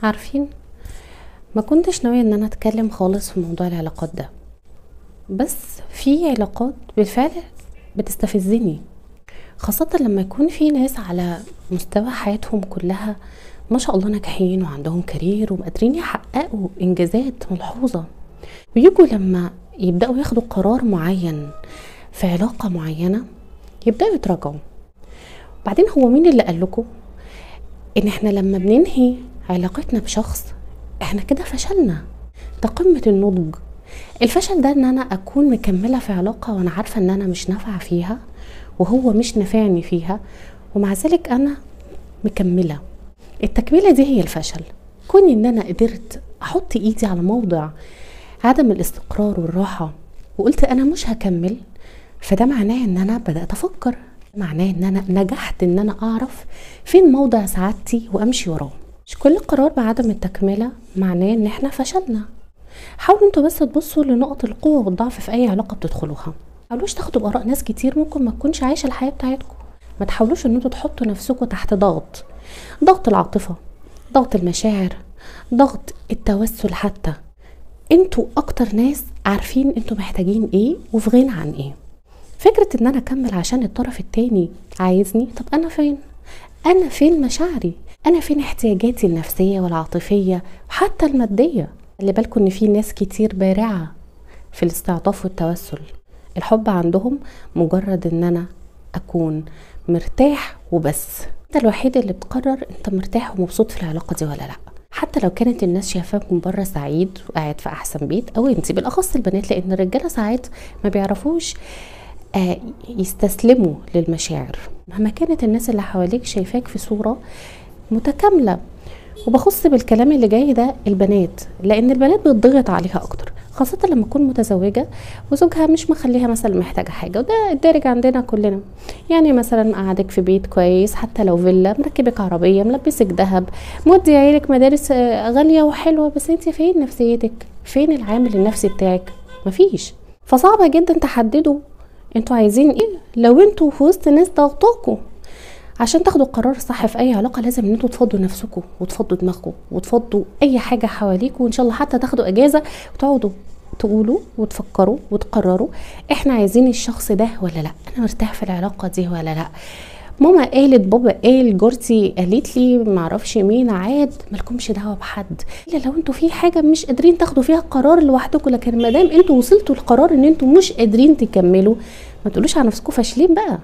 عارفين، ما كنتش ناوية ان انا اتكلم خالص في موضوع العلاقات ده، بس في علاقات بالفعل بتستفزني، خاصة لما يكون في ناس على مستوى حياتهم كلها ما شاء الله ناجحين وعندهم كارير وقادرين يحققوا انجازات ملحوظة، ويجوا لما يبدأوا ياخدوا قرار معين في علاقة معينة يبدأوا يتراجعوا. بعدين هو مين اللي قال لكم ان احنا لما بننهي علاقتنا بشخص احنا كده فشلنا؟ ده قمة النضج. الفشل ده ان انا اكون مكملة في علاقة وانا عارفة ان انا مش نافعة فيها وهو مش نافعني فيها، ومع ذلك انا مكملة. التكملة دي هي الفشل. كوني ان انا قدرت احط ايدي على موضع عدم الاستقرار والراحة وقلت انا مش هكمل، فده معناه ان انا بدأت افكر، معناه ان انا نجحت ان انا اعرف فين موضع سعادتي وامشي وراه. مش كل قرار بعدم التكملة معناه ان احنا فشلنا. حاولوا انتوا بس تبصوا لنقط القوة والضعف في اي علاقة بتدخلوها، حاولوش تاخدوا بآراء ناس كتير ممكن ما تكونش عايشة الحياة بتاعتكم. ما تحاولوش ان انتوا تحطوا نفسكم تحت ضغط العاطفة، ضغط المشاعر، ضغط التوسل. حتى انتوا اكتر ناس عارفين انتوا محتاجين ايه وفي غنى عن ايه. فكرة ان انا اكمل عشان الطرف التاني عايزني، طب انا فين مشاعري؟ انا فين احتياجاتي النفسية والعاطفية وحتى المادية؟ خلي بالكم ان في ناس كتير بارعة في الاستعطاف والتوسل، الحب عندهم مجرد ان انا اكون مرتاح وبس. انت الوحيد اللي بتقرر انت مرتاح ومبسوط في العلاقة دي ولا لا، حتى لو كانت الناس شايفاك من بره سعيد وقاعد في احسن بيت، او انت بالاخص البنات، لان الرجاله ساعات ما بيعرفوش يستسلموا للمشاعر مهما كانت الناس اللي حواليك شايفاك في صورة متكاملة. وبخص بالكلام اللي جاي ده البنات، لان البنات بتضغط عليها اكتر، خاصة لما تكون متزوجة وزوجها مش مخليها مثلا محتاجة حاجة، وده الدارج عندنا كلنا. يعني مثلا قعدك في بيت كويس، حتى لو فيلا، مركبك عربية، ملبسك ذهب، مودي عيالك مدارس غالية وحلوة، بس انت فين نفسيتك؟ فين العامل النفسي بتاعك؟ مفيش. فصعبة جدا تحددوا انتوا عايزين ايه لو انتوا في وسط ناس ضغطاكوا. عشان تاخدوا القرار صح في اي علاقه لازم ان انتوا تفضوا نفسكم وتفضوا دماغكم وتفضوا اي حاجه حواليكم، وان شاء الله حتى تاخدوا اجازه وتقعدوا تقولوا وتفكروا وتقرروا احنا عايزين الشخص ده ولا لا، انا مرتاح في العلاقه دي ولا لا. ماما قالت، بابا قال، جارتي قالت لي، معرفش مين عاد، مالكمش دعوه بحد الا لو انتوا في حاجه مش قادرين تاخدوا فيها قرار لوحدكم. لكن ما دام انتوا وصلتوا لقرار ان انتوا مش قادرين تكملوا، ما تقولوش على نفسكم فاشلين بقى.